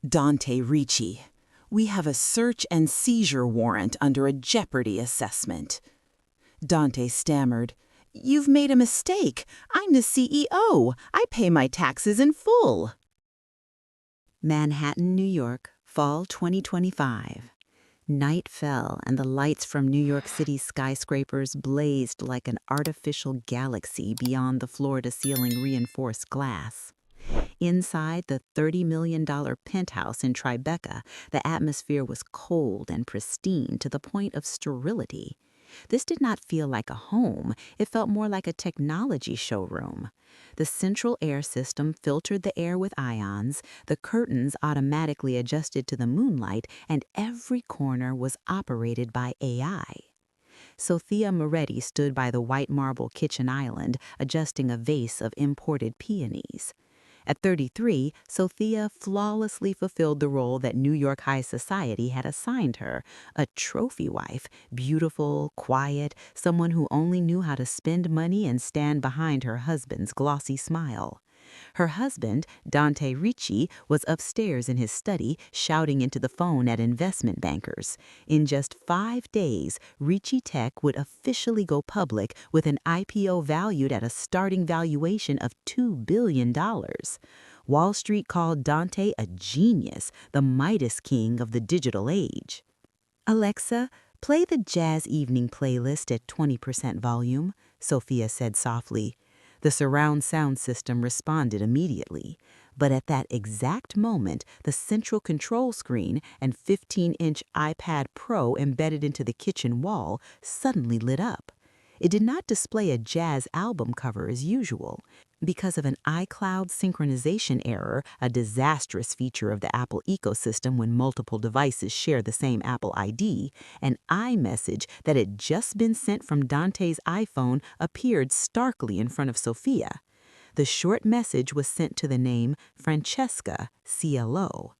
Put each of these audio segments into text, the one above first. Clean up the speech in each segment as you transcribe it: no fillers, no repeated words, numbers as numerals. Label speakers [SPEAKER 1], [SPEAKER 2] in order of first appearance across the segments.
[SPEAKER 1] Dante Ricci. We have a search and seizure warrant under a jeopardy assessment. Dante stammered. You've made a mistake. I'm the CEO. I pay my taxes in full.
[SPEAKER 2] Manhattan, New York, fall 2025. Night fell and the lights from New York City's skyscrapers blazed like an artificial galaxy beyond the floor-to-ceiling reinforced glass. Inside the $30 million penthouse in Tribeca, the atmosphere was cold and pristine to the point of sterility. This did not feel like a home, it felt more like a technology showroom. The central air system filtered the air with ions, the curtains automatically adjusted to the moonlight, and every corner was operated by AI. Sofia Moretti stood by the white marble kitchen island, adjusting a vase of imported peonies. At 33, Sofia flawlessly fulfilled the role that New York high society had assigned her, a trophy wife, beautiful, quiet, someone who only knew how to spend money and stand behind her husband's glossy smile. Her husband, Dante Ricci, was upstairs in his study, shouting into the phone at investment bankers. In just 5 days, Ricci Tech would officially go public with an IPO valued at a starting valuation of $2 billion. Wall Street called Dante a genius, the Midas king of the digital age. Alexa, play the jazz evening playlist at 20% volume, Sofia said softly. The surround sound system responded immediately, but at that exact moment, the central control screen and 15-inch iPad Pro embedded into the kitchen wall suddenly lit up. It did not display a jazz album cover as usual. Because of an iCloud synchronization error, a disastrous feature of the Apple ecosystem when multiple devices share the same Apple ID, an iMessage that had just been sent from Dante's iPhone appeared starkly in front of Sofia. The short message was sent to the name Francesca, CLO.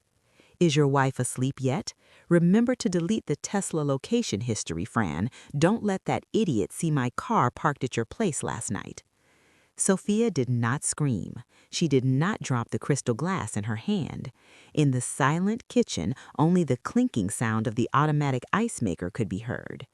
[SPEAKER 2] Is your wife asleep yet? Remember to delete the Tesla location history, Fran. Don't let that idiot see my car parked at your place last night. Sofia did not scream. She did not drop the crystal glass in her hand. In the silent kitchen, only the clinking sound of the automatic ice maker could be heard.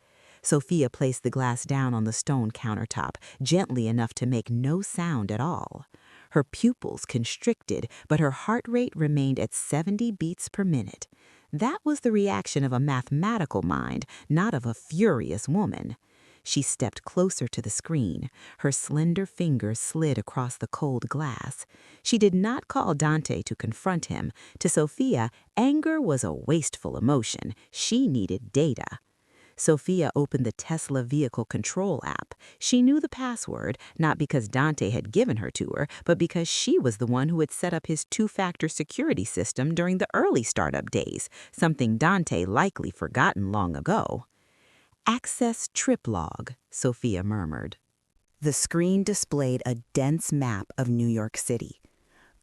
[SPEAKER 2] Sofia placed the glass down on the stone countertop, gently enough to make no sound at all. Her pupils constricted, but her heart rate remained at 70 beats per minute. That was the reaction of a mathematical mind, not of a furious woman. She stepped closer to the screen. Her slender fingers slid across the cold glass. She did not call Dante to confront him. To Sofia, anger was a wasteful emotion. She needed data. Sofia opened the Tesla vehicle control app. She knew the password, not because Dante had given her to her, but because she was the one who had set up his two-factor security system during the early startup days, something Dante likely forgotten long ago. Access trip log, Sofia murmured. The screen displayed a dense map of New York City.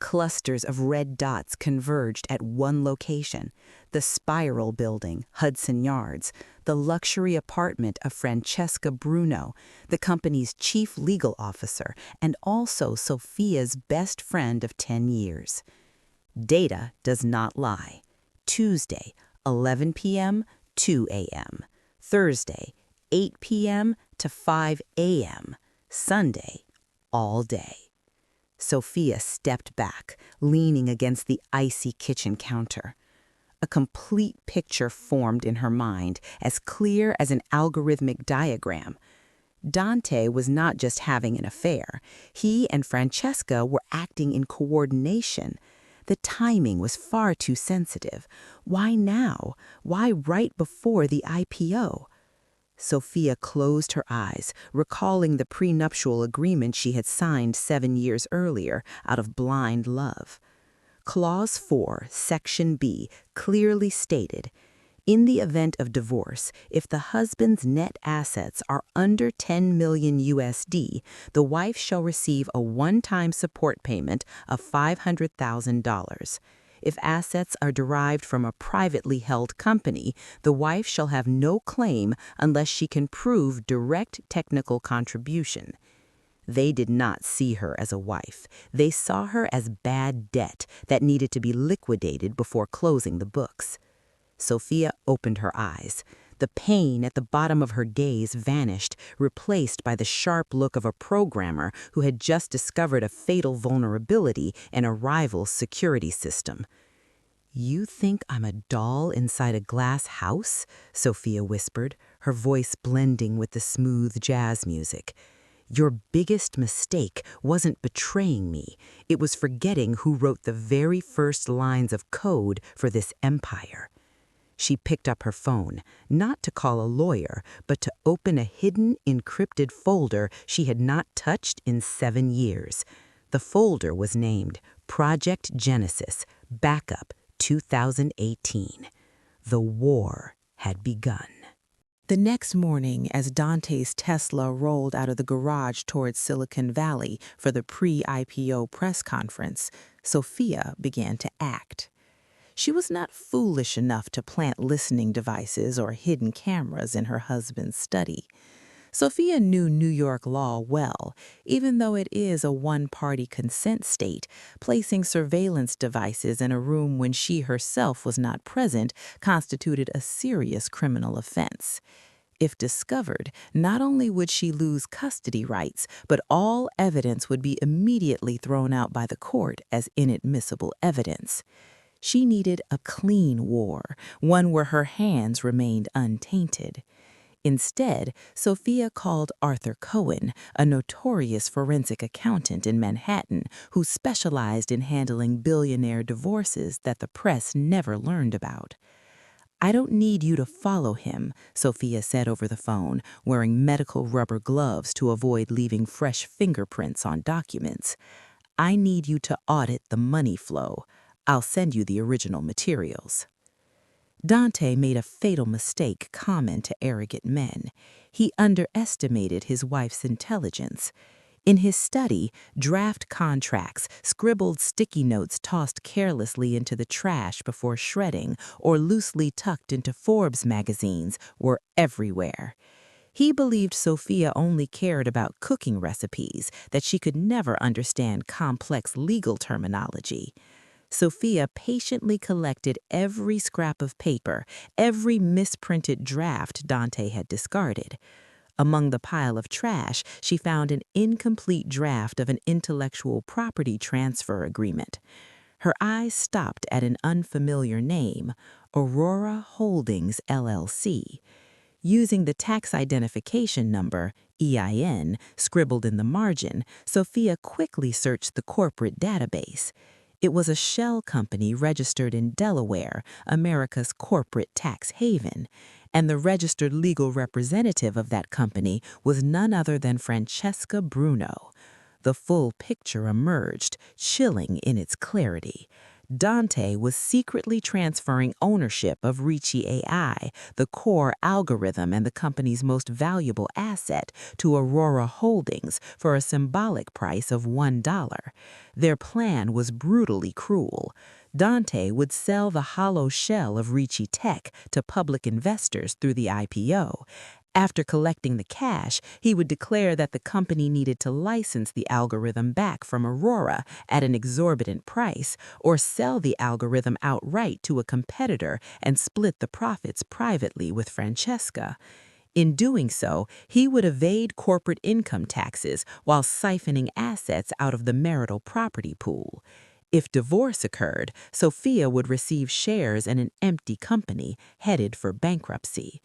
[SPEAKER 2] Clusters of red dots converged at one location: the Spiral Building, Hudson Yards, the luxury apartment of Francesca Bruno, the company's chief legal officer, and also Sofia's best friend of 10 years. Data does not lie. Tuesday, 11 p.m., 2 a.m. Thursday, 8 p.m. to 5 a.m. Sunday, all day. Sofia stepped back, leaning against the icy kitchen counter. A complete picture formed in her mind, as clear as an algorithmic diagram. Dante was not just having an affair. He and Francesca were acting in coordination. The timing was far too sensitive. Why now? Why right before the IPO? Sofia closed her eyes, recalling the prenuptial agreement she had signed 7 years earlier out of blind love. Clause 4, Section B, clearly stated, in the event of divorce, if the husband's net assets are under 10 million USD, the wife shall receive a one-time support payment of $500,000. If assets are derived from a privately held company, the wife shall have no claim unless she can prove direct technical contribution. They did not see her as a wife. They saw her as bad debt that needed to be liquidated before closing the books. Sofia opened her eyes. The pain at the bottom of her gaze vanished, replaced by the sharp look of a programmer who had just discovered a fatal vulnerability in a rival's security system. "You think I'm a doll inside a glass house?" Sofia whispered, her voice blending with the smooth jazz music. "Your biggest mistake wasn't betraying me. It was forgetting who wrote the very first lines of code for this empire." She picked up her phone, not to call a lawyer, but to open a hidden, encrypted folder she had not touched in 7 years. The folder was named Project Genesis, Backup 2018. The war had begun.
[SPEAKER 1] The next morning, as Dante's Tesla rolled out of the garage towards Silicon Valley for the pre-IPO press conference, Sofia began to act. She was not foolish enough to plant listening devices or hidden cameras in her husband's study. Sofia knew New York law well, even though it is a one-party consent state. Placing surveillance devices in a room when she herself was not present constituted a serious criminal offense. If discovered, not only would she lose custody rights, but all evidence would be immediately thrown out by the court as inadmissible evidence. She needed a clean war, one where her hands remained untainted. Instead, Sofia called Arthur Cohen, a notorious forensic accountant in Manhattan who specialized in handling billionaire divorces that the press never learned about. "I don't need you to follow him," Sofia said over the phone, wearing medical rubber gloves to avoid leaving fresh fingerprints on documents. "I need you to audit the money flow. I'll send you the original materials." Dante made a fatal mistake common to arrogant men. He underestimated his wife's intelligence. In his study, draft contracts, scribbled sticky notes tossed carelessly into the trash before shredding, or loosely tucked into Forbes magazines were everywhere. He believed Sofia only cared about cooking recipes, that she could never understand complex legal terminology. Sofia patiently collected every scrap of paper, every misprinted draft Dante had discarded. Among the pile of trash, she found an incomplete draft of an intellectual property transfer agreement. Her eyes stopped at an unfamiliar name, Aurora Holdings, LLC. Using the tax identification number, EIN, scribbled in the margin, Sofia quickly searched the corporate database. It was a shell company registered in Delaware, America's corporate tax haven, and the registered legal representative of that company was none other than Francesca Bruno. The full picture emerged, chilling in its clarity. Dante was secretly transferring ownership of Ricci AI, the core algorithm and the company's most valuable asset, to Aurora Holdings for a symbolic price of $1. Their plan was brutally cruel. Dante would sell the hollow shell of Ricci Tech to public investors through the IPO. After collecting the cash, he would declare that the company needed to license the algorithm back from Aurora at an exorbitant price or sell the algorithm outright to a competitor and split the profits privately with Francesca. In doing so, he would evade corporate income taxes while siphoning assets out of the marital property pool. If divorce occurred, Sofia would receive shares in an empty company headed for bankruptcy.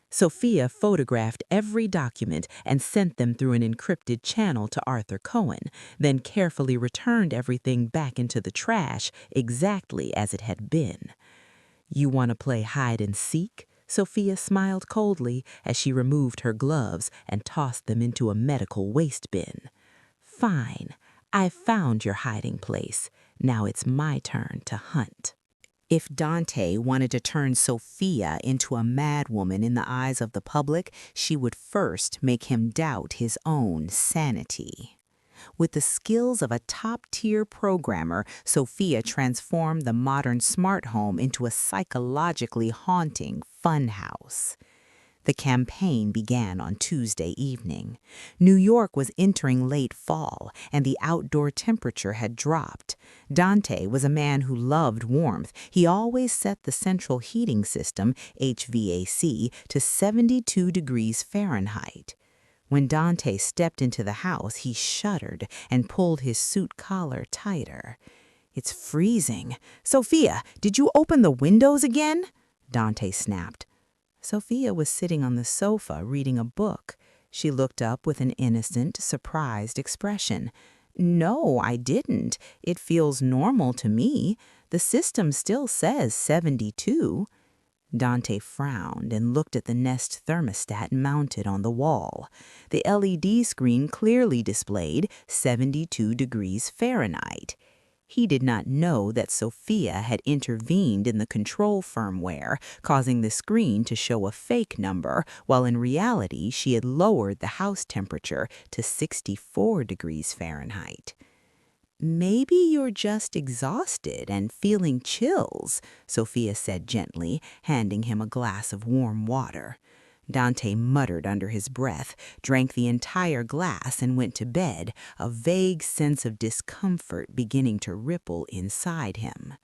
[SPEAKER 1] Sofia photographed every document and sent them through an encrypted channel to Arthur Cohen, then carefully returned everything back into the trash exactly as it had been. "You want to play hide and seek?" Sofia smiled coldly as she removed her gloves and tossed them into a medical waste bin. "Fine. I've found your hiding place. Now it's my turn to hunt." If Dante wanted to turn Sofia into a madwoman in the eyes of the public, she would first make him doubt his own sanity. With the skills of a top-tier programmer, Sofia transformed the modern smart home into a psychologically haunting funhouse.
[SPEAKER 2] The campaign began on Tuesday evening. New York was entering late fall, and the outdoor temperature had dropped. Dante was a man who loved warmth. He always set the central heating system, HVAC, to 72 degrees Fahrenheit. When Dante stepped into the house, he shuddered and pulled his suit collar tighter. "It's freezing. Sofia, did you open the windows again?" Dante snapped. Sofia was sitting on the sofa reading a book. She looked up with an innocent, surprised expression. "No, I didn't. It feels normal to me. The system still says 72. Dante frowned and looked at the Nest thermostat mounted on the wall. The LED screen clearly displayed 72 degrees Fahrenheit. He did not know that Sofia had intervened in the control firmware, causing the screen to show a fake number, while in reality she had lowered the house temperature to 64 degrees Fahrenheit. "Maybe you're just exhausted and feeling chills," Sofia said gently, handing him a glass of warm water. Dante muttered under his breath, drank the entire glass, and went to bed, a vague sense of discomfort beginning to ripple inside him.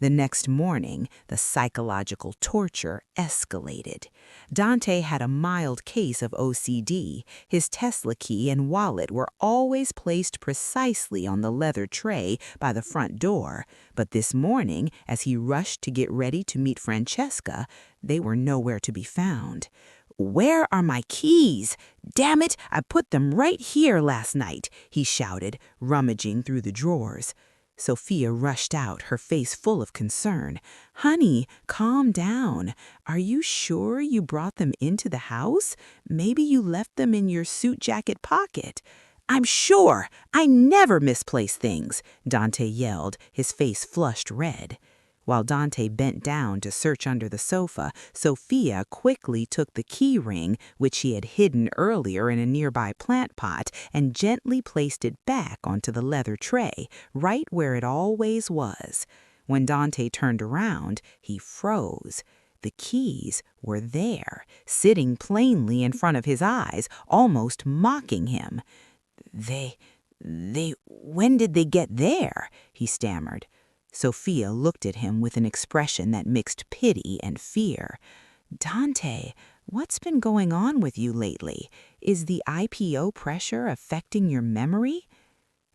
[SPEAKER 2] The next morning, the psychological torture escalated. Dante had a mild case of OCD. His Tesla key and wallet were always placed precisely on the leather tray by the front door, but this morning, as he rushed to get ready to meet Francesca, they were nowhere to be found. "Where are my keys? Damn it, I put them right here last night," he shouted, rummaging through the drawers. Sofia rushed out, her face full of concern. "Honey, calm down. Are you sure you brought them into the house? Maybe you left them in your suit jacket pocket." "I'm sure. I never misplace things," Dante yelled, his face flushed red. While Dante bent down to search under the sofa, Sofia quickly took the key ring, which she had hidden earlier in a nearby plant pot, and gently placed it back onto the leather tray, right where it always was. When Dante turned around, he froze. The keys were there, sitting plainly in front of his eyes, almost mocking him. When did they get there?" he stammered. Sofia looked at him with an expression that mixed pity and fear. "Dante, what's been going on with you lately? Is the IPO pressure affecting your memory?"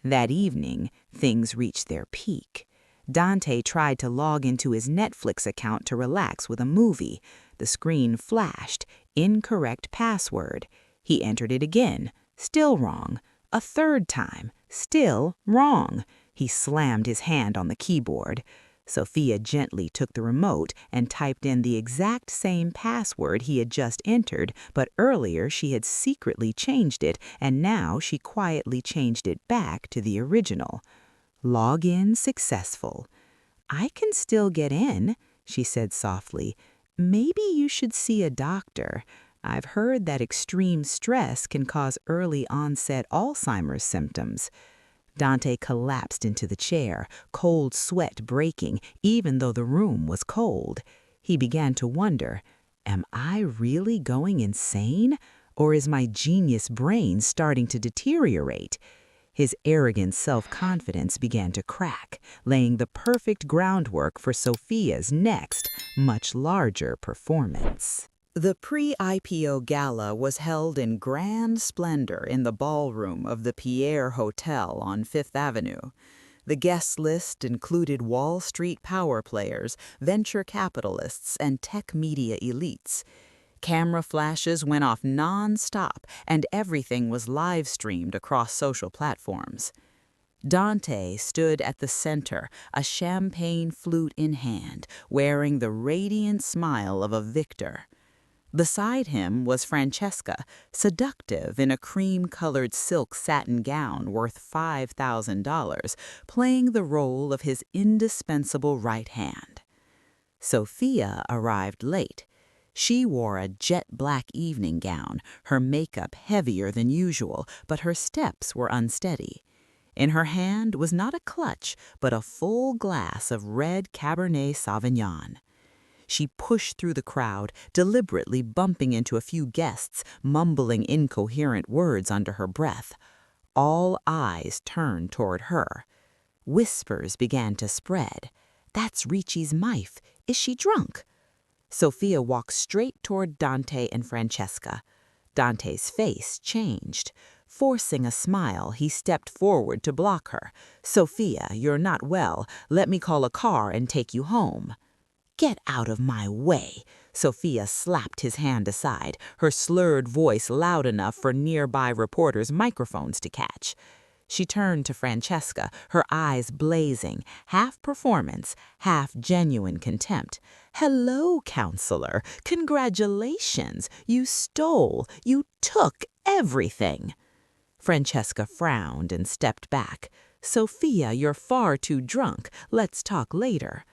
[SPEAKER 2] That evening, things reached their peak. Dante tried to log into his Netflix account to relax with a movie. The screen flashed, "Incorrect password." He entered it again, still wrong. A third time, still wrong. He slammed his hand on the keyboard. Sofia gently took the remote and typed in the exact same password he had just entered, but earlier she had secretly changed it, and now she quietly changed it back to the original. Login successful. "I can still get in," she said softly. "Maybe you should see a doctor. I've heard that extreme stress can cause early onset Alzheimer's symptoms." Dante collapsed into the chair, cold sweat breaking, even though the room was cold. He began to wonder, am I really going insane? Or is my genius brain starting to deteriorate? His arrogant self-confidence began to crack, laying the perfect groundwork for Sofia's next, much larger performance. The pre-IPO gala was held in grand splendor in the ballroom of the Pierre Hotel on Fifth Avenue. The guest list included Wall Street power players, venture capitalists, and tech media elites. Camera flashes went off non-stop, and everything was live-streamed across social platforms. Dante stood at the center, a champagne flute in hand, wearing the radiant smile of a victor. Beside him was Francesca, seductive in a cream-colored silk satin gown worth $5,000, playing the role of his indispensable right hand. Sofia arrived late. She wore a jet-black evening gown, her makeup heavier than usual, but her steps were unsteady. In her hand was not a clutch, but a full glass of red Cabernet Sauvignon. She pushed through the crowd, deliberately bumping into a few guests, mumbling incoherent words under her breath. All eyes turned toward her. Whispers began to spread. "That's Ricci's wife. Is she drunk?" Sofia walked straight toward Dante and Francesca. Dante's face changed. Forcing a smile, he stepped forward to block her. "Sofia, you're not well. Let me call a car and take you home." "Get out of my way!" Sofia slapped his hand aside, her slurred voice loud enough for nearby reporters' microphones to catch. She turned to Francesca, her eyes blazing, half performance, half genuine contempt. "Hello, counselor. Congratulations. You took everything." Francesca frowned and stepped back. "Sofia, you're far too drunk. Let's talk later."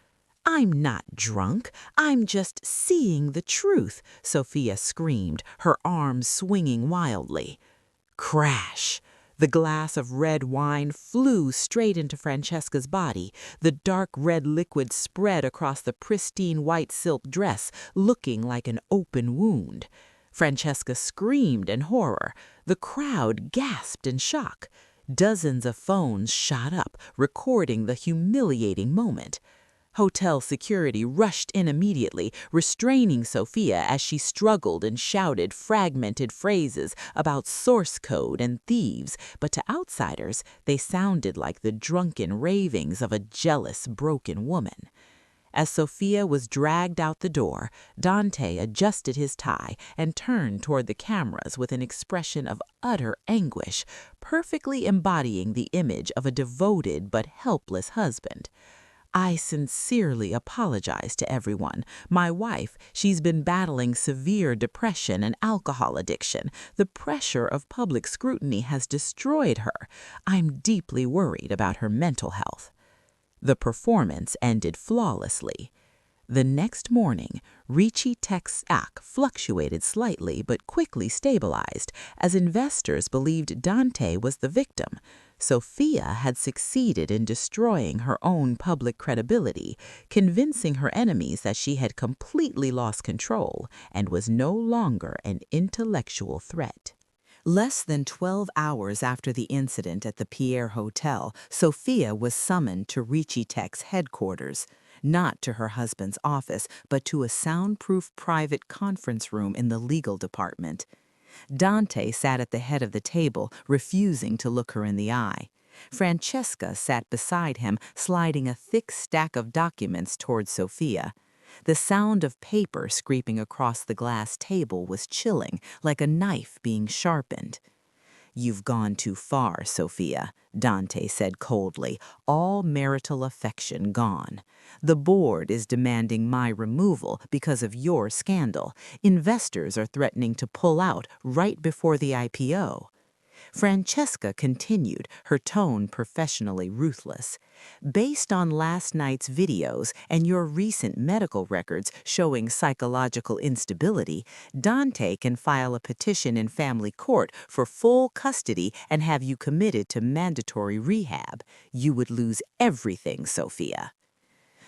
[SPEAKER 2] "I'm not drunk. I'm just seeing the truth," Sofia screamed, her arms swinging wildly. Crash! The glass of red wine flew straight into Francesca's body. The dark red liquid spread across the pristine white silk dress, looking like an open wound. Francesca screamed in horror. The crowd gasped in shock. Dozens of phones shot up, recording the humiliating moment. Hotel security rushed in immediately, restraining Sofia as she struggled and shouted fragmented phrases about source code and thieves, but to outsiders, they sounded like the drunken ravings of a jealous, broken woman. As Sofia was dragged out the door, Dante adjusted his tie and turned toward the cameras with an expression of utter anguish, perfectly embodying the image of a devoted but helpless husband. "I sincerely apologize to everyone. My wife, she's been battling severe depression and alcohol addiction. The pressure of public scrutiny has destroyed her. I'm deeply worried about her mental health." The performance ended flawlessly. The next morning, Ricci Tech's stock fluctuated slightly but quickly stabilized as investors believed Dante was the victim. Sofia had succeeded in destroying her own public credibility, convincing her enemies that she had completely lost control and was no longer an intellectual threat. Less than 12 hours after the incident at the Pierre Hotel, Sofia was summoned to Ricci Tech's headquarters. Not to her husband's office, but to a soundproof private conference room in the legal department. Dante sat at the head of the table, refusing to look her in the eye. Francesca sat beside him, sliding a thick stack of documents toward Sofia. The sound of paper scraping across the glass table was chilling, like a knife being sharpened. "You've gone too far, Sofia," Dante said coldly, all marital affection gone. "The board is demanding my removal because of your scandal. Investors are threatening to pull out right before the IPO. Francesca continued, her tone professionally ruthless. "Based on last night's videos and your recent medical records showing psychological instability, Dante can file a petition in family court for full custody and have you committed to mandatory rehab. You would lose everything, Sofia."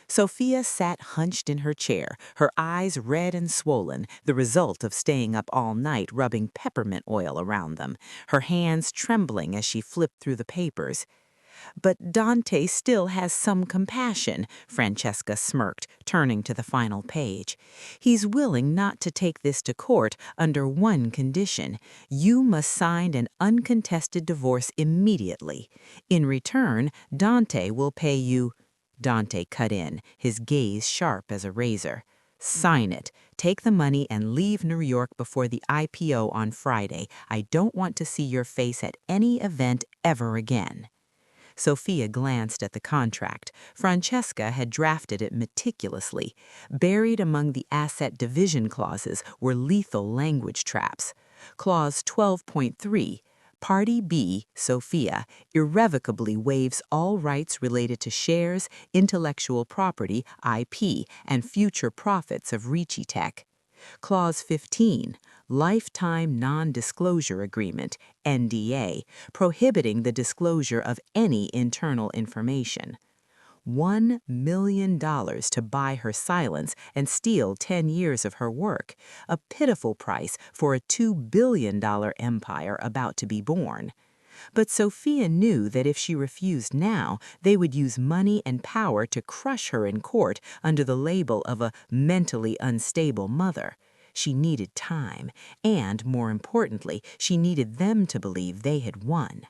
[SPEAKER 2] Sofia sat hunched in her chair, her eyes red and swollen, the result of staying up all night rubbing peppermint oil around them, her hands trembling as she flipped through the papers. "But Dante still has some compassion," Francesca smirked, turning to the final page. "He's willing not to take this to court under one condition. You must sign an uncontested divorce immediately. In return, Dante will pay you—" Dante cut in, his gaze sharp as a razor. "Sign it. Take the money and leave New York before the IPO on Friday. I don't want to see your face at any event ever again." Sofia glanced at the contract. Francesca had drafted it meticulously. Buried among the asset division clauses were lethal language traps. Clause 12.3. Party B, Sofia, irrevocably waives all rights related to shares, intellectual property, IP, and future profits of Ricci Tech. Clause 15, Lifetime Non-Disclosure Agreement, NDA, prohibiting the disclosure of any internal information. $1 million to buy her silence and steal 10 years of her work, a pitiful price for a $2 billion empire about to be born. But Sofia knew that if she refused now, they would use money and power to crush her in court under the label of a mentally unstable mother. She needed time, and, more importantly, she needed them to believe they had won.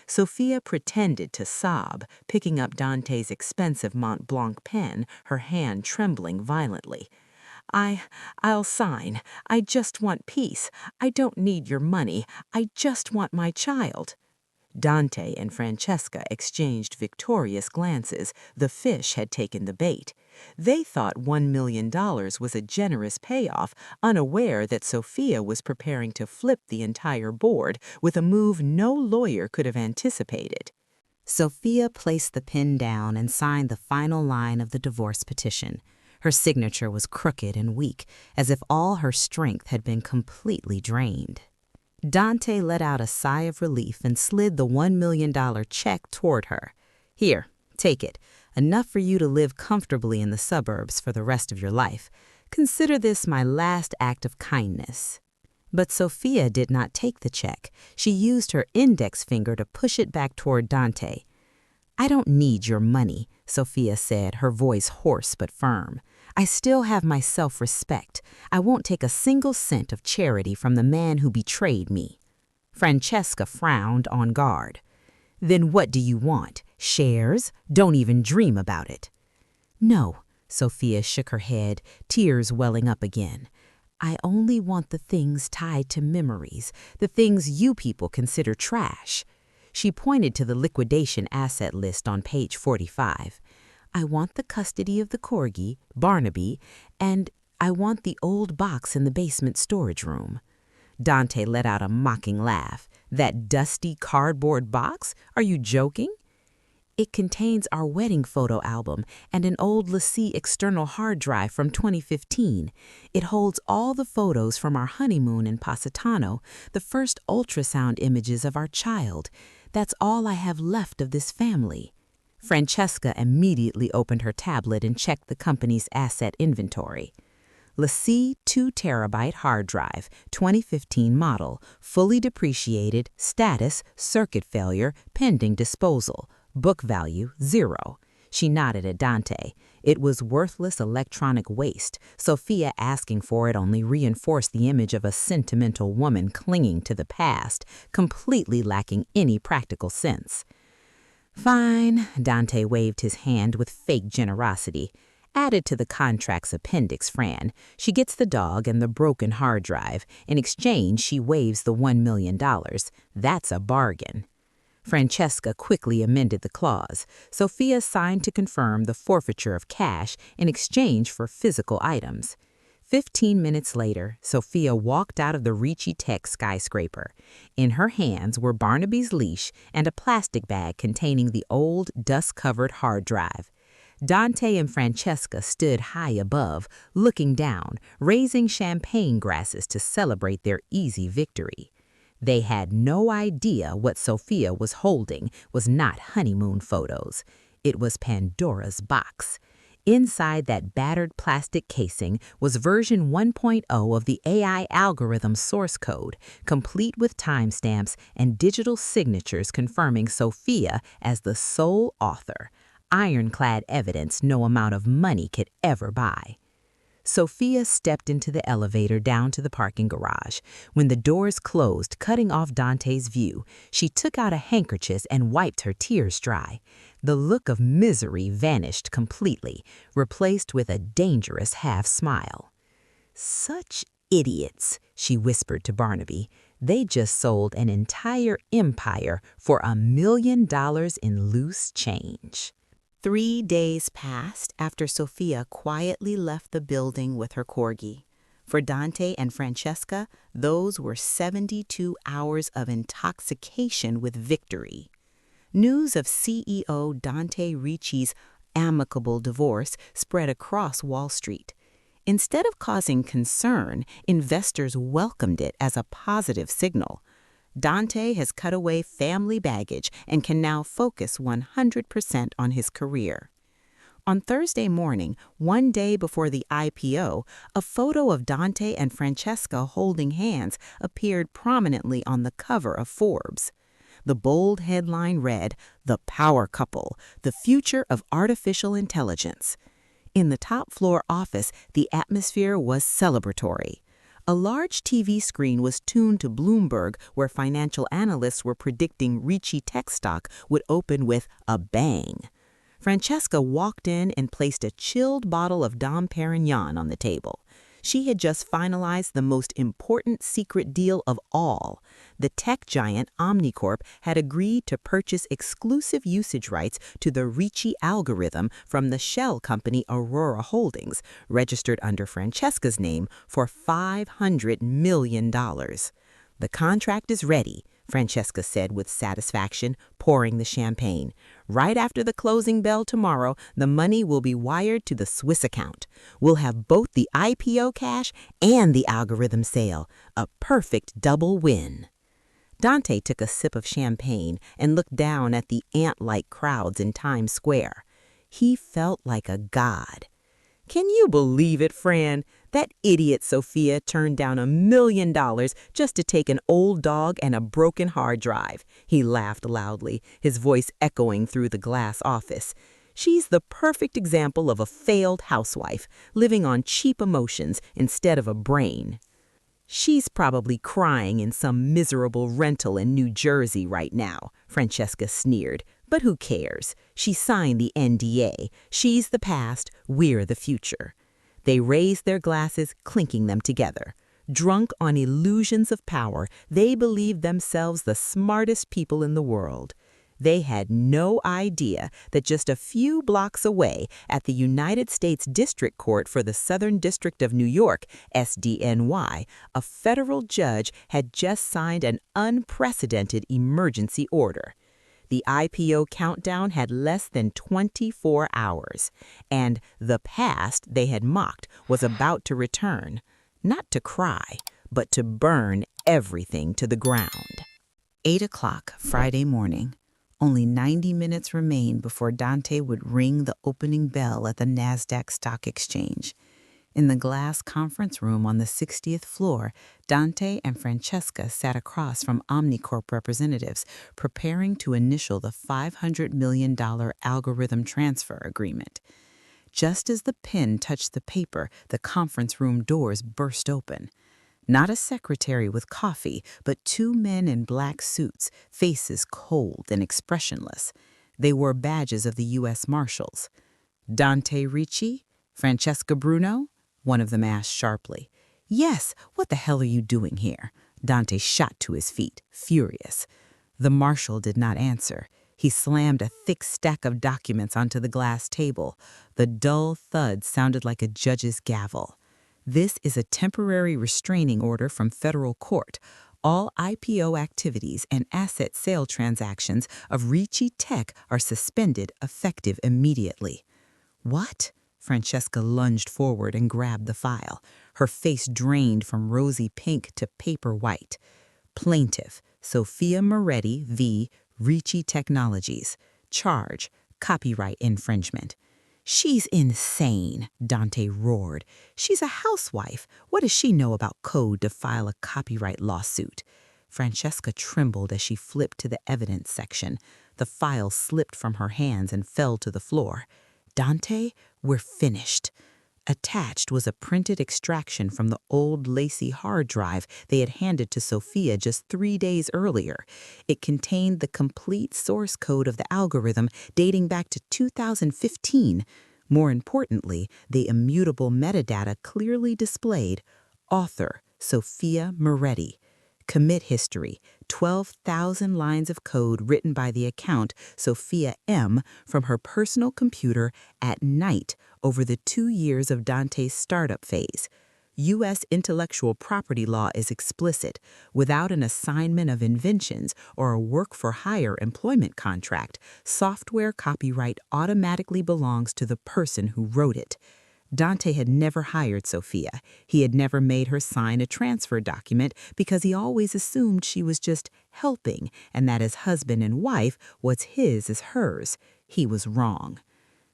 [SPEAKER 2] Sofia pretended to sob, picking up Dante's expensive Mont Blanc pen, her hand trembling violently. I'll sign. I just want peace. I don't need your money. I just want my child. Dante and Francesca exchanged victorious glances. The fish had taken the bait. They thought $1 million was a generous payoff, unaware that Sofia was preparing to flip the entire board with a move no lawyer could have anticipated. Sofia placed the pen down and signed the final line of the divorce petition. Her signature was crooked and weak, as if all her strength had been completely drained. Dante let out a sigh of relief and slid the $1 million check toward her. Here, take it. Enough for you to live comfortably in the suburbs for the rest of your life. Consider this my last act of kindness. But Sofia did not take the check. She used her index finger to push it back toward Dante. I don't need your money, Sofia said, her voice hoarse but firm. I still have my self-respect. I won't take a single cent of charity from the man who betrayed me. Francesca frowned on guard. Then what do you want? Shares? Don't even dream about it. No, Sofia shook her head, tears welling up again. I only want the things tied to memories, the things you people consider trash. She pointed to the liquidation asset list on page 45. I want the custody of the corgi, Barnaby, and I want the old box in the basement storage room. Dante let out a mocking laugh. That dusty cardboard box? Are you joking? It contains our wedding photo album and an old LaCie external hard drive from 2015. It holds all the photos from our honeymoon in Positano, the first ultrasound images of our child. That's all I have left of this family. Francesca immediately opened her tablet and checked the company's asset inventory. LaCie 2 terabyte hard drive, 2015 model, fully depreciated, status, circuit failure, pending disposal. Book value, 0. She nodded at Dante. It was worthless electronic waste. Sofia asking for it only reinforced the image of a sentimental woman clinging to the past, completely lacking any practical sense. Fine, Dante waved his hand with fake generosity. Added to the contract's appendix, Fran. She gets the dog and the broken hard drive. In exchange, she waives the $1 million. That's a bargain. Francesca quickly amended the clause. Sofia signed to confirm the forfeiture of cash in exchange for physical items. 15 minutes later, Sofia walked out of the Ricci Tech skyscraper. In her hands were Barnaby's leash and a plastic bag containing the old, dust-covered hard drive. Dante and Francesca stood high above, looking down, raising champagne glasses to celebrate their easy victory. They had no idea what Sofia was holding was not honeymoon photos. It was Pandora's box. Inside that battered plastic casing was version 1.0 of the AI algorithm source code, complete with timestamps and digital signatures confirming Sofia as the sole author. Ironclad evidence no amount of money could ever buy. Sofia stepped into the elevator down to the parking garage. When the doors closed, cutting off Dante's view, she took out a handkerchief and wiped her tears dry. The look of misery vanished completely, replaced with a dangerous half-smile. Such idiots, she whispered to Barnaby. They just sold an entire empire for $1 million in loose change. 3 days passed after Sofia quietly left the building with her corgi. For Dante and Francesca, those were 72 hours of intoxication with victory. News of CEO Dante Ricci's amicable divorce spread across Wall Street. Instead of causing concern, investors welcomed it as a positive signal. Dante has cut away family baggage and can now focus 100% on his career. On Thursday morning, one day before the IPO, a photo of Dante and Francesca holding hands appeared prominently on the cover of Forbes. The bold headline read, "The Power Couple, the Future of Artificial Intelligence." In the top floor office, the atmosphere was celebratory. A large TV screen was tuned to Bloomberg, where financial analysts were predicting Ricci tech stock would open with a bang. Francesca walked in and placed a chilled bottle of Dom Perignon on the table. She had just finalized the most important secret deal of all. The tech giant Omnicorp had agreed to purchase exclusive usage rights to the Ricci algorithm from the shell company Aurora Holdings, registered under Francesca's name, for $500 million. "The contract is ready," Francesca said with satisfaction, pouring the champagne. "Right after the closing bell tomorrow, the money will be wired to the Swiss account. We'll have both the IPO cash and the algorithm sale. A perfect double win." Dante took a sip of champagne and looked down at the ant-like crowds in Times Square. He felt like a god. "Can you believe it, Fran? That idiot Sofia turned down $1 million just to take an old dog and a broken hard drive." He laughed loudly, his voice echoing through the glass office. "She's the perfect example of a failed housewife, living on cheap emotions instead of a brain." "She's probably crying in some miserable rental in New Jersey right now," Francesca sneered. "But who cares? She signed the NDA. She's the past, we're the future." They raised their glasses, clinking them together. Drunk on illusions of power, they believed themselves the smartest people in the world. They had no idea that just a few blocks away at the United States District Court for the Southern District of New York, SDNY, a federal judge had just signed an unprecedented emergency order. The IPO countdown had less than 24 hours, and the past they had mocked was about to return, not to cry, but to burn everything to the ground. 8 o'clock Friday morning. Only 90 minutes remained before Dante would ring the opening bell at the NASDAQ Stock Exchange. In the glass conference room on the 60th floor, Dante and Francesca sat across from Omnicorp representatives, preparing to initial the $500 million algorithm transfer agreement. Just as the pen touched the paper, the conference room doors burst open. Not a secretary with coffee, but two men in black suits, faces cold and expressionless. They wore badges of the U.S. Marshals. "Dante Ricci? Francesca Bruno?" one of them asked sharply. "Yes, what the hell are you doing here?" Dante shot to his feet, furious. The marshal did not answer. He slammed a thick stack of documents onto the glass table. The dull thud sounded like a judge's gavel. "This is a temporary restraining order from federal court. All IPO activities and asset sale transactions of Ricci Tech are suspended effective immediately." "What?" Francesca lunged forward and grabbed the file. Her face drained from rosy pink to paper white. "Plaintiff, Sofia Moretti v. Ricci Technologies. Charge, copyright infringement." "She's insane," Dante roared. "She's a housewife. What does she know about code to file a copyright lawsuit?" Francesca trembled as she flipped to the evidence section. The file slipped from her hands and fell to the floor. "Dante, we're finished." Attached was a printed extraction from the old lacy hard drive they had handed to Sofia just 3 days earlier. It contained the complete source code of the algorithm dating back to 2015. More importantly, the immutable metadata clearly displayed: author, Sofia Moretti. Commit history, 12,000 lines of code written by the account Sophia M. from her personal computer at night over the 2 years of Dante's startup phase. U.S. intellectual property law is explicit. Without an assignment of inventions or a work-for-hire employment contract, software copyright automatically belongs to the person who wrote it. Dante had never hired Sofia. He had never made her sign a transfer document because he always assumed she was just helping and that as husband and wife, what's his is hers. He was wrong.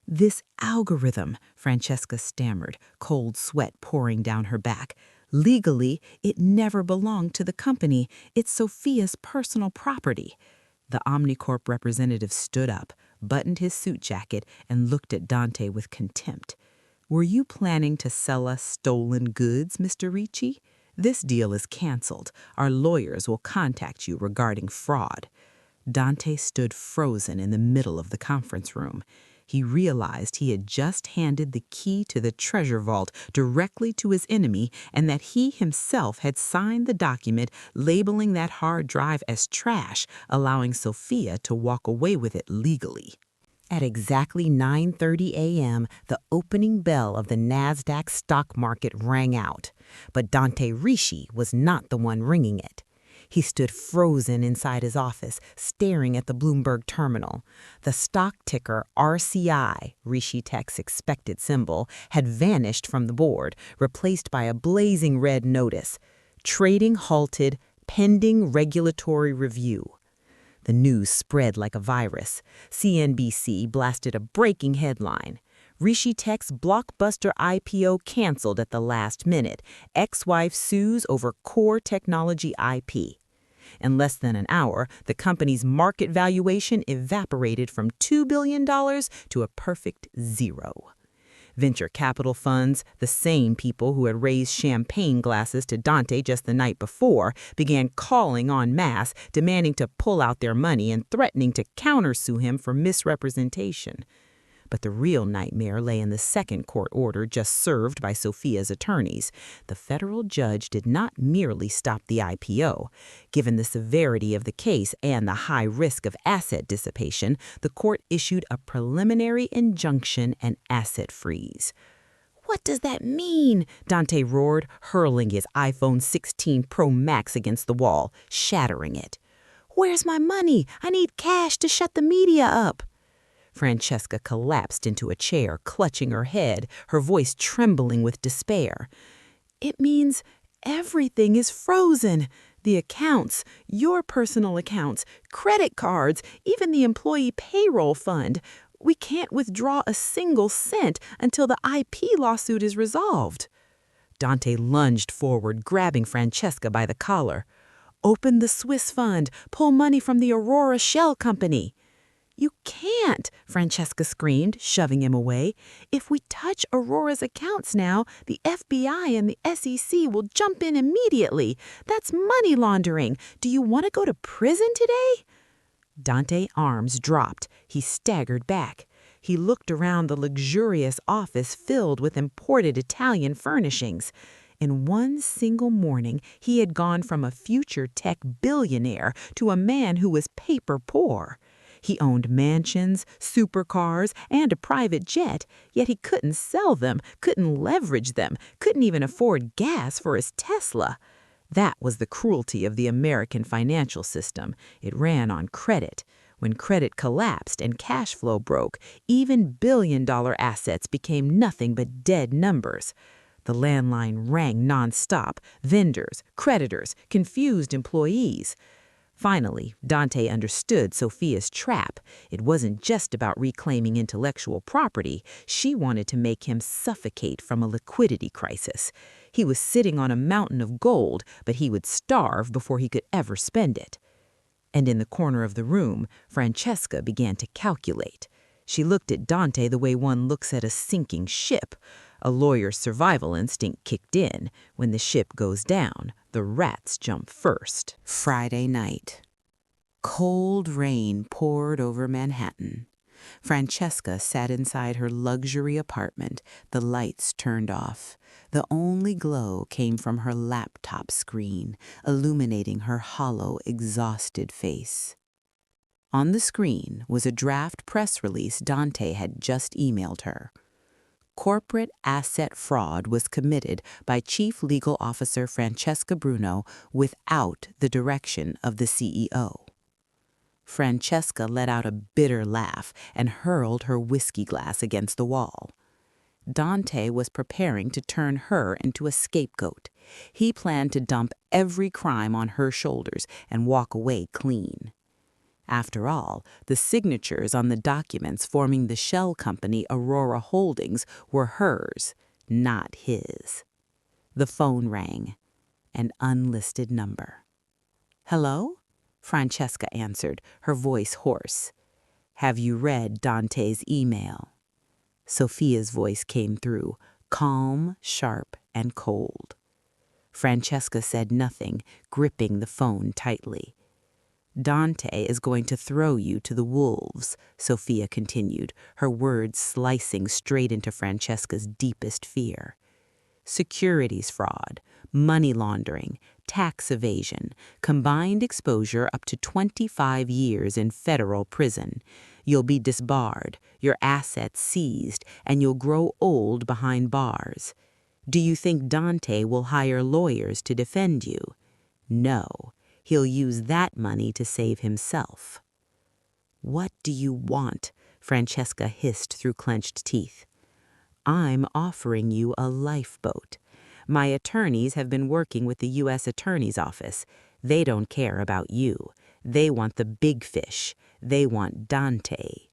[SPEAKER 2] This algorithm, Francesca stammered, cold sweat pouring down her back. Legally, it never belonged to the company. It's Sofia's personal property. The Omnicorp representative stood up, buttoned his suit jacket, and looked at Dante with contempt. Were you planning to sell us stolen goods, Mr. Ricci? This deal is canceled. Our lawyers will contact you regarding fraud. Dante stood frozen in the middle of the conference room. He realized he had just handed the key to the treasure vault directly to his enemy and that he himself had signed the document labeling that hard drive as trash, allowing Sofia to walk away with it legally. At exactly 9:30 a.m., the opening bell of the NASDAQ stock market rang out. But Dante Ricci was not the one ringing it. He stood frozen inside his office, staring at the Bloomberg terminal. The stock ticker RCI, Ricci Tech's expected symbol, had vanished from the board, replaced by a blazing red notice. Trading halted, pending regulatory review. The news spread like a virus. CNBC blasted a breaking headline. Ricci Tech's blockbuster IPO canceled at the last minute. Ex-wife sues over core technology IP. In less than an hour, the company's market valuation evaporated from $2 billion to a perfect zero. Venture capital funds, the same people who had raised champagne glasses to Dante just the night before, began calling en masse, demanding to pull out their money and threatening to countersue him for misrepresentation. But the real nightmare lay in the second court order just served by Sofia's attorneys. The federal judge did not merely stop the IPO. Given the severity of the case and the high risk of asset dissipation, the court issued a preliminary injunction and asset freeze. "What does that mean?" Dante roared, hurling his iPhone 16 Pro Max against the wall, shattering it. "Where's my money? I need cash to shut the media up." Francesca collapsed into a chair, clutching her head, her voice trembling with despair. "It means everything is frozen. The accounts, your personal accounts, credit cards, even the employee payroll fund. We can't withdraw a single cent until the IP lawsuit is resolved." Dante lunged forward, grabbing Francesca by the collar. "Open the Swiss fund. Pull money from the Aurora Shell Company." "You can't," Francesca screamed, shoving him away. "If we touch Aurora's accounts now, the FBI and the SEC will jump in immediately. That's money laundering. Do you want to go to prison today?" Dante's arms dropped. He staggered back. He looked around the luxurious office filled with imported Italian furnishings. In one single morning, he had gone from a future tech billionaire to a man who was paper poor. He owned mansions, supercars, and a private jet, yet he couldn't sell them, couldn't leverage them, couldn't even afford gas for his Tesla. That was the cruelty of the American financial system. It ran on credit. When credit collapsed and cash flow broke, even billion-dollar assets became nothing but dead numbers. The landline rang nonstop, vendors, creditors, confused employees. Finally, Dante understood Sofia's trap. It wasn't just about reclaiming intellectual property. She wanted to make him suffocate from a liquidity crisis. He was sitting on a mountain of gold, but he would starve before he could ever spend it. And in the corner of the room, Francesca began to calculate. She looked at Dante the way one looks at a sinking ship. A lawyer's survival instinct kicked in. When the ship goes down, the rats jump first. Friday night. Cold rain poured over Manhattan. Francesca sat inside her luxury apartment, the lights turned off. The only glow came from her laptop screen, illuminating her hollow, exhausted face. On the screen was a draft press release Dante had just emailed her. Corporate asset fraud was committed by Chief Legal Officer Francesca Bruno without the direction of the CEO. Francesca let out a bitter laugh and hurled her whiskey glass against the wall. Dante was preparing to turn her into a scapegoat. He planned to dump every crime on her shoulders and walk away clean.
[SPEAKER 1] After all, the signatures on the documents forming the shell company Aurora Holdings were hers, not his. The phone rang. An unlisted number. "Hello?" Francesca answered, her voice hoarse. "Have you read Dante's email?" Sofia's voice came through, calm, sharp, and cold. Francesca said nothing, gripping the phone tightly. "Dante is going to throw you to the wolves," Sofia continued, her words slicing straight into Francesca's deepest fear. "Securities fraud, money laundering, tax evasion, combined exposure up to 25 years in federal prison. You'll be disbarred, your assets seized, and you'll grow old behind bars. Do you think Dante will hire lawyers to defend you? No, he'll use that money to save himself." "What do you want?" Francesca hissed through clenched teeth. "I'm offering you a lifeboat. My attorneys have been working with the U.S. Attorney's Office. They don't care about you. They want the big fish. They want Dante."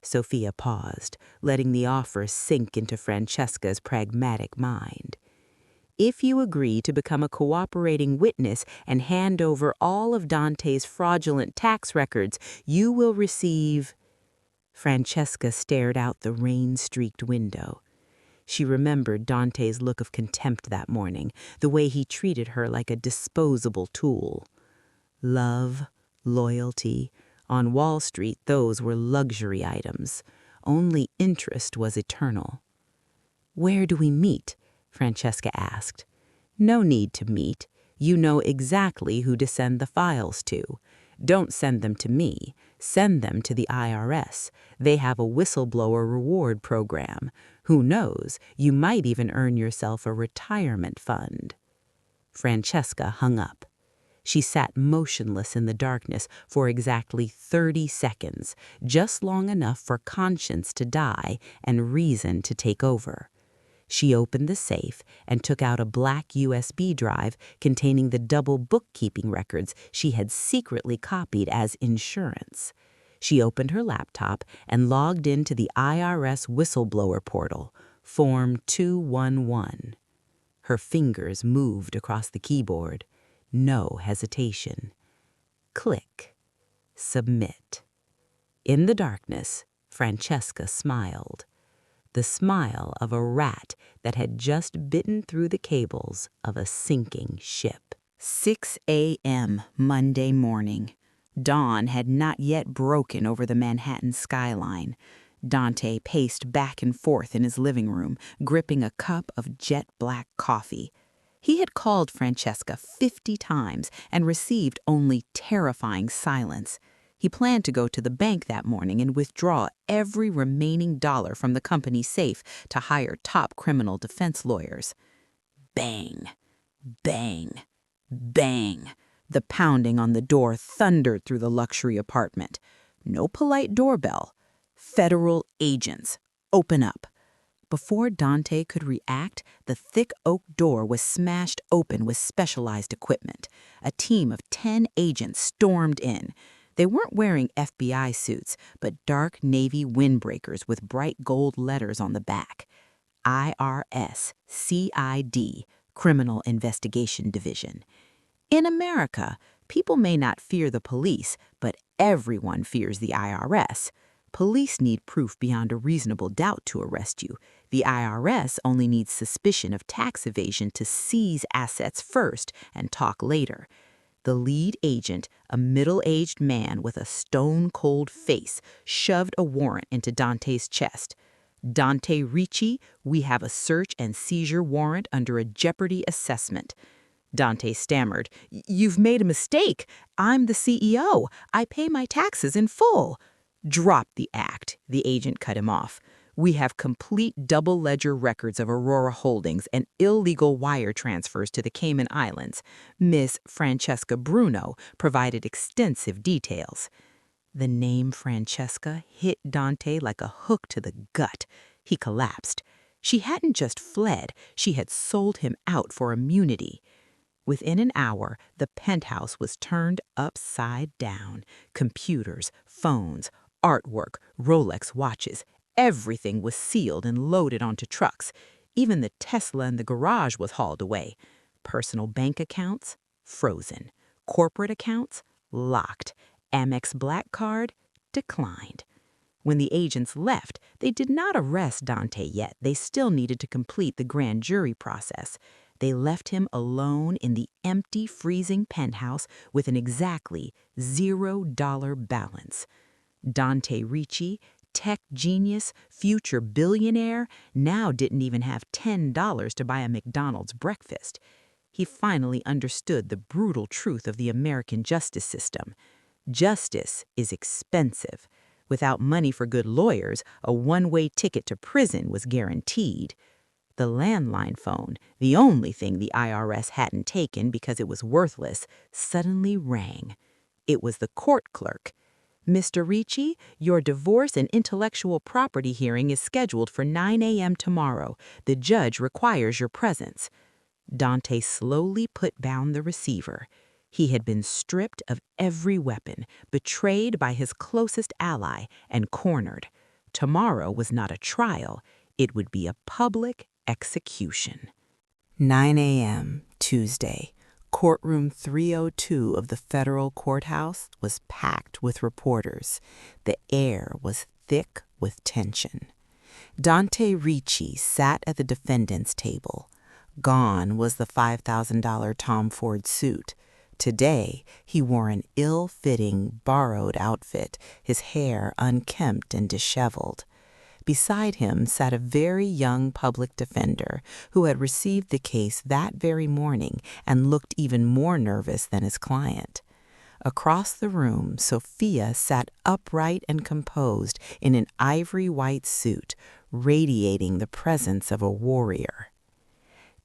[SPEAKER 1] Sofia paused, letting the offer sink into Francesca's pragmatic mind. "If you agree to become a cooperating witness and hand over all of Dante's fraudulent tax records, you will receive—" Francesca stared out the rain-streaked window. She remembered Dante's look of contempt that morning, the way he treated her like a disposable tool. Love, loyalty, on Wall Street those were luxury items. Only interest was eternal. "Where do we meet?" Francesca asked. "No need to meet. You know exactly who to send the files to. Don't send them to me. Send them to the IRS. They have a whistleblower reward program. Who knows, you might even earn yourself a retirement fund." Francesca hung up. She sat motionless in the darkness for exactly 30 seconds, just long enough for conscience to die and reason to take over. She opened the safe and took out a black USB drive containing the double bookkeeping records she had secretly copied as insurance. She opened her laptop and logged into the IRS whistleblower portal, Form 211. Her fingers moved across the keyboard. No hesitation. Click. Submit. In the darkness, Francesca smiled. The smile of a rat that had just bitten through the cables of a sinking ship. 6 a.m. Monday morning. Dawn had not yet broken over the Manhattan skyline. Dante paced back and forth in his living room, gripping a cup of jet-black coffee. He had called Francesca 50 times and received only terrifying silence. He planned to go to the bank that morning and withdraw every remaining dollar from the company's safe to hire top criminal defense lawyers. Bang, bang, bang. The pounding on the door thundered through the luxury apartment. No polite doorbell. Federal agents. Open up. Before Dante could react, the thick oak door was smashed open with specialized equipment. A team of 10 agents stormed in. They weren't wearing FBI suits, but dark navy windbreakers with bright gold letters on the back. IRS, CID, Criminal Investigation Division. In America, people may not fear the police, but everyone fears the IRS. Police need proof beyond a reasonable doubt to arrest you. The IRS only needs suspicion of tax evasion to seize assets first and talk later. The lead agent, a middle-aged man with a stone-cold face, shoved a warrant into Dante's chest. "Dante Ricci, we have a search and seizure warrant under a jeopardy assessment." Dante stammered, "You've made a mistake. I'm the CEO. I pay my taxes in full." "Drop the act," the agent cut him off. "We have complete double-ledger records of Aurora Holdings and illegal wire transfers to the Cayman Islands. Miss Francesca Bruno provided extensive details." The name Francesca hit Dante like a hook to the gut. He collapsed. She hadn't just fled, she had sold him out for immunity.
[SPEAKER 2] Within an hour, the penthouse was turned upside down. Computers, phones, artwork, Rolex watches, everything was sealed and loaded onto trucks. Even the Tesla in the garage was hauled away. Personal bank accounts, frozen. Corporate accounts, locked. Amex Black Card, declined. When the agents left, they did not arrest Dante yet. They still needed to complete the grand jury process. They left him alone in the empty, freezing penthouse with an exactly $0 balance. Dante Ricci, tech genius, future billionaire, now didn't even have $10 to buy a McDonald's breakfast. He finally understood the brutal truth of the American justice system. Justice is expensive. Without money for good lawyers, a one-way ticket to prison was guaranteed. The landline phone, the only thing the IRS hadn't taken because it was worthless, suddenly rang. It was the court clerk. "Mr. Ricci, your divorce and intellectual property hearing is scheduled for 9 a.m. tomorrow. The judge requires your presence." Dante slowly put down the receiver. He had been stripped of every weapon, betrayed by his closest ally, and cornered. Tomorrow was not a trial. It would be a public execution. 9 a.m., Tuesday. Courtroom 302 of the federal courthouse was packed with reporters. The air was thick with tension. Dante Ricci sat at the defendant's table. Gone was the $5,000 Tom Ford suit. Today, he wore an ill-fitting, borrowed outfit, his hair unkempt and disheveled. Beside him sat a very young public defender who had received the case that very morning and looked even more nervous than his client. Across the room, Sofia sat upright and composed in an ivory-white suit, radiating the presence of a warrior.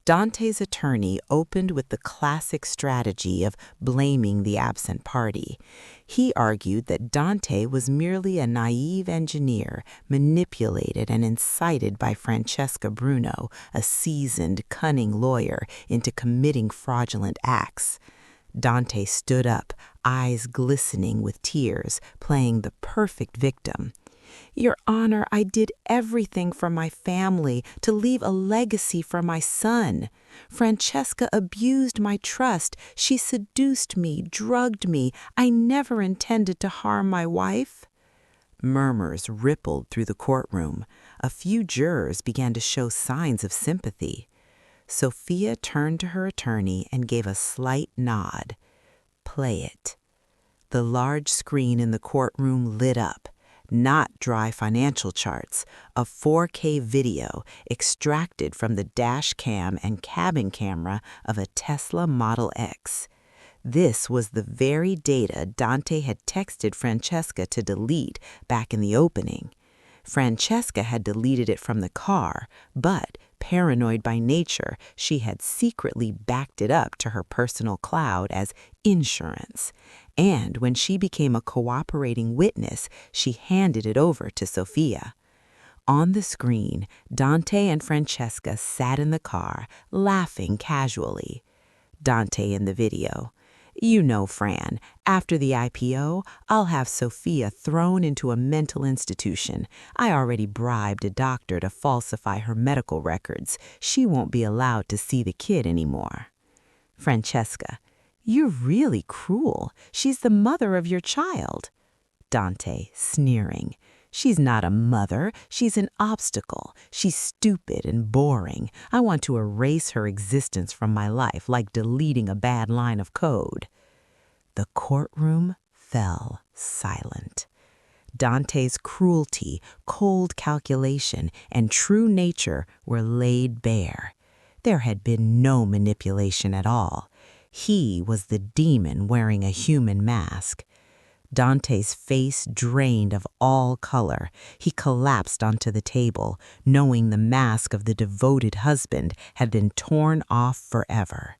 [SPEAKER 2] Dante's attorney opened with the classic strategy of blaming the absent party. He argued that Dante was merely a naive engineer, manipulated and incited by Francesca Bruno, a seasoned, cunning lawyer, into committing fraudulent acts. Dante stood up, eyes glistening with tears, playing the perfect victim. "Your Honor, I did everything for my family, to leave a legacy for my son. Francesca abused my trust. She seduced me, drugged me. I never intended to harm my wife." Murmurs rippled through the courtroom. A few jurors began to show signs of sympathy. Sofia turned to her attorney and gave a slight nod. "Play it." The large screen in the courtroom lit up. Not dry financial charts, a 4K video extracted from the dash cam and cabin camera of a Tesla Model X. This was the very data Dante had texted Francesca to delete back in the opening. Francesca had deleted it from the car, but, paranoid by nature, she had secretly backed it up to her personal cloud as insurance. And when she became a cooperating witness, she handed it over to Sofia. On the screen, Dante and Francesca sat in the car, laughing casually. Dante in the video. "You know, Fran, after the IPO, I'll have Sofia thrown into a mental institution. I already bribed a doctor to falsify her medical records. She won't be allowed to see the kid anymore." Francesca. "You're really cruel. She's the mother of your child." Dante, sneering. "She's not a mother. She's an obstacle. She's stupid and boring. I want to erase her existence from my life like deleting a bad line of code." The courtroom fell silent. Dante's cruelty, cold calculation, and true nature were laid bare. There had been no manipulation at all. He was the demon wearing a human mask. Dante's face drained of all color. He collapsed onto the table, knowing the mask of the devoted husband had been torn off forever.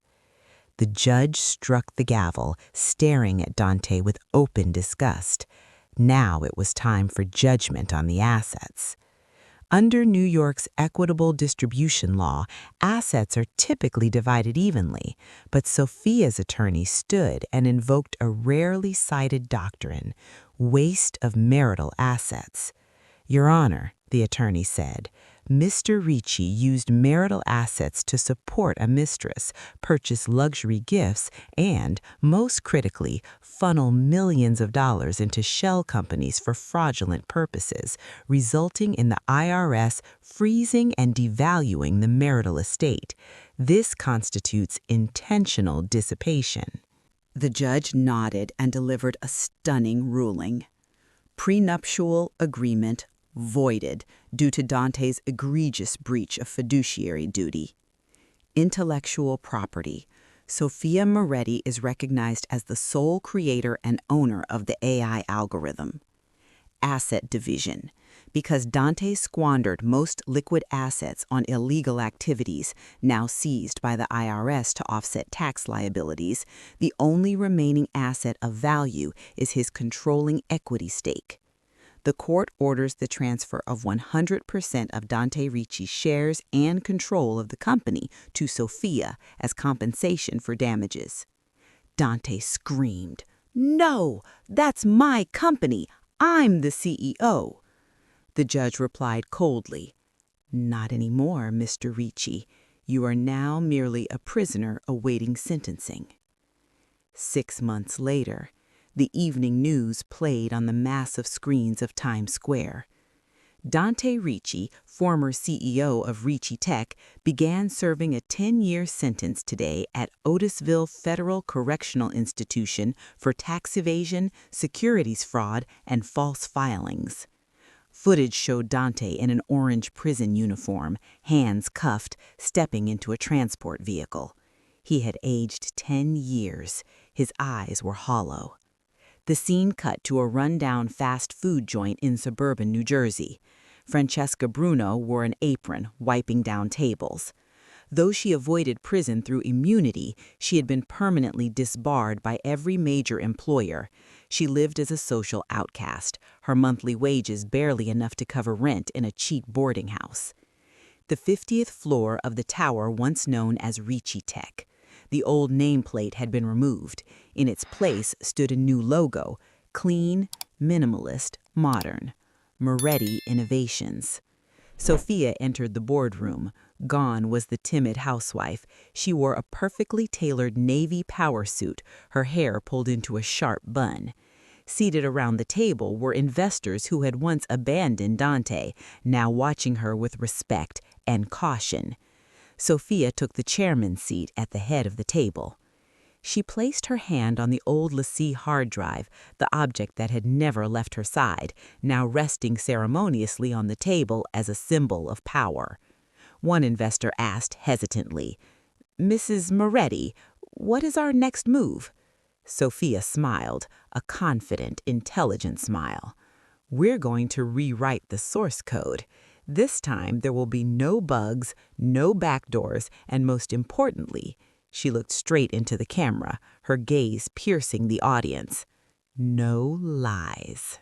[SPEAKER 2] The judge struck the gavel, staring at Dante with open disgust. Now it was time for judgment on the assets. Under New York's equitable distribution law, assets are typically divided evenly, but Sofia's attorney stood and invoked a rarely cited doctrine, waste of marital assets. Your Honor, the attorney said, Mr. Ricci used marital assets to support a mistress, purchase luxury gifts, and, most critically, funnel millions of dollars into shell companies for fraudulent purposes, resulting in the IRS freezing and devaluing the marital estate. This constitutes intentional dissipation.
[SPEAKER 1] The judge nodded and delivered a stunning ruling. Prenuptial agreement voided due to Dante's egregious breach of fiduciary duty. Intellectual property. Sofia Moretti is recognized as the sole creator and owner of the AI algorithm. Asset division. Because Dante squandered most liquid assets on illegal activities now seized by the IRS to offset tax liabilities, the only remaining asset of value is his controlling equity stake. The court orders the transfer of 100% of Dante Ricci's shares and control of the company to Sofia as compensation for damages. Dante screamed, "No, that's my company. I'm the CEO." The judge replied coldly, "Not anymore, Mr. Ricci. You are now merely a prisoner awaiting sentencing." 6 months later, the evening news played on the massive screens of Times Square. Dante Ricci, former CEO of Ricci Tech, began serving a 10-year sentence today at Otisville Federal Correctional Institution for tax evasion, securities fraud, and false filings. Footage showed Dante in an orange prison uniform, hands cuffed, stepping into a transport vehicle. He had aged 10 years. His eyes were hollow. The scene cut to a rundown fast food joint in suburban New Jersey. Francesca Bruno wore an apron, wiping down tables. Though she avoided prison through immunity, she had been permanently disbarred by every major employer. She lived as a social outcast, her monthly wages barely enough to cover rent in a cheap boarding house. The 50th floor of the tower once known as Ricci Tech. The old nameplate had been removed. In its place stood a new logo, clean, minimalist, modern. Moretti Innovations. Sofia entered the boardroom. Gone was the timid housewife. She wore a perfectly tailored navy power suit, her hair pulled into a sharp bun. Seated around the table were investors who had once abandoned Dante, now watching her with respect and caution. Sofia took the chairman's seat at the head of the table. She placed her hand on the old LaCie hard drive, the object that had never left her side, now resting ceremoniously on the table as a symbol of power. One investor asked hesitantly, "Mrs. Moretti, what is our next move?" Sofia smiled, a confident, intelligent smile. "We're going to rewrite the source code. This time there will be no bugs, no backdoors, and most importantly," she looked straight into the camera, her gaze piercing the audience, "no lies."